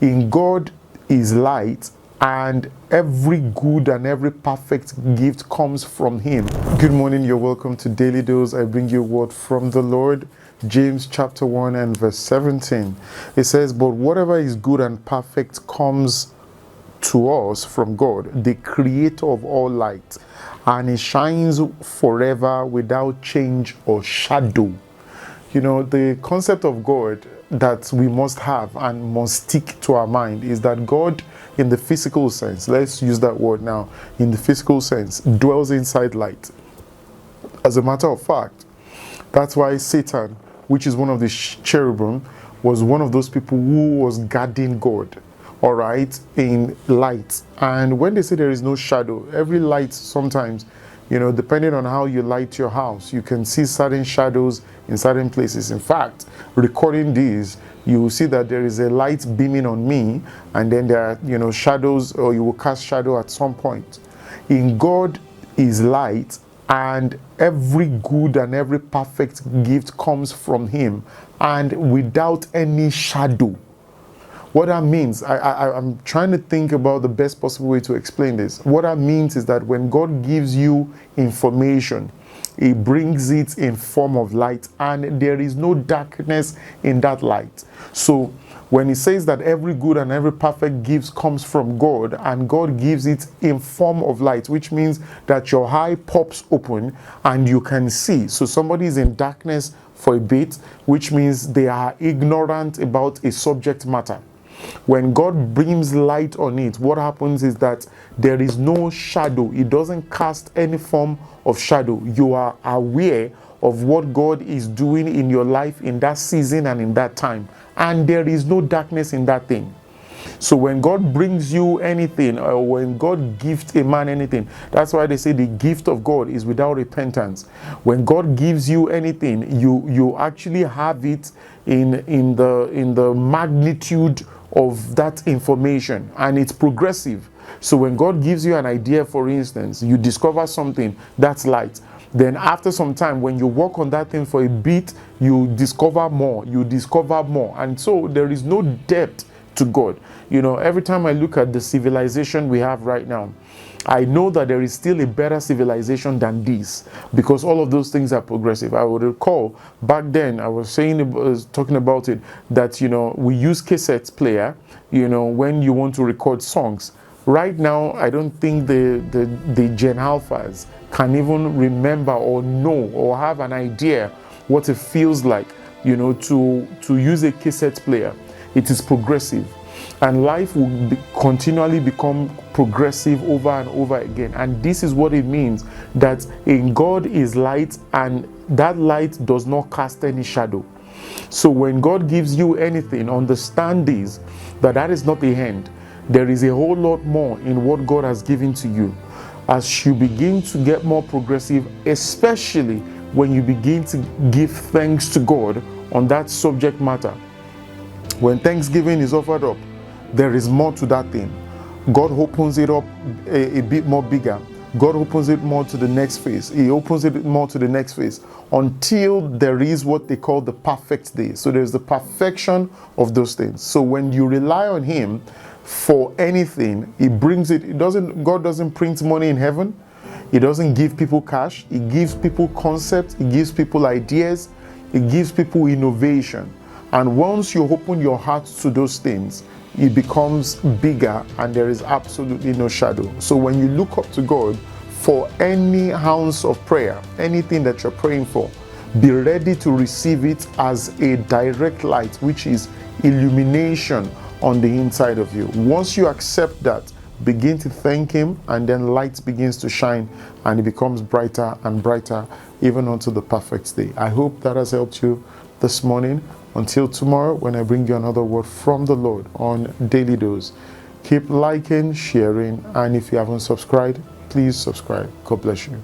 In God is light, and every good and every perfect gift comes from him. Good morning, you're welcome to Daily Dose. I bring you a word from the Lord. James chapter 1 and verse 17. It says, but whatever is good and perfect comes to us from God, the creator of all light, and it shines forever without change or shadow. You know, the concept of God that we must have and must stick to our mind is that God, in the physical sense, let's use that word now, in the physical sense, dwells inside light. As a matter of fact, that's why Satan, which is one of the cherubim, was one of those people who was guarding God, all right, in light. And when they say there is no shadow, every light sometimes, you know, depending on how you light your house, you can see certain shadows in certain places. In fact, recording this, you will see that there is a light beaming on me, and then there are, you know, shadows, or you will cast shadow at some point. In God is light, and every good and every perfect gift comes from him, and without any shadow. What that means, I'm trying to think about the best possible way to explain this. What that means is that when God gives you information, he brings it in form of light, and there is no darkness in that light. So when he says that every good and every perfect gift comes from God, and God gives it in form of light, which means that your eye pops open and you can see. So somebody is in darkness for a bit, which means they are ignorant about a subject matter. When God brings light on it, what happens is that there is no shadow. It doesn't cast any form of shadow. You are aware of what God is doing in your life in that season and in that time. And there is no darkness in that thing. So when God brings you anything, or when God gifts a man anything, that's why they say the gift of God is without repentance. When God gives you anything, you actually have it in the magnitude of that information, and it's progressive. So when God gives you an idea, for instance, you discover something that's light. Then after some time, when you work on that thing for a bit, you discover more, and so there is no depth to God. You know, every time I look at the civilization we have right now, I know that there is still a better civilization than this, because all of those things are progressive. I would recall back then, I was talking about it, that, you know, we use cassette player, you know, when you want to record songs. Right now, I don't think the Gen Alphas can even remember or know or have an idea what it feels like, you know, to use a cassette player. It is progressive. And life will continually become progressive over and over again. And this is what it means, that in God is light, and that light does not cast any shadow. So when God gives you anything, understand this, that is not the end. There is a whole lot more in what God has given to you. As you begin to get more progressive, especially when you begin to give thanks to God on that subject matter. When thanksgiving is offered up, there is more to that thing. God opens it up a bit more bigger. God opens it more to the next phase. He opens it more to the next phase, until there is what they call the perfect day. So there's the perfection of those things. So when you rely on him for anything, he brings it. God doesn't print money in heaven. He doesn't give people cash. He gives people concepts. He gives people ideas. He gives people innovation. And once you open your heart to those things, it becomes bigger, and there is absolutely no shadow. So when you look up to God for any ounce of prayer, anything that you're praying for, be ready to receive it as a direct light, which is illumination on the inside of you. Once you accept that, begin to thank him, and then light begins to shine, and it becomes brighter and brighter, even unto the perfect day. I hope that has helped you this morning. Until tomorrow, when I bring you another word from the Lord on Daily Dose, keep liking, sharing, and if you haven't subscribed, please subscribe. God bless you.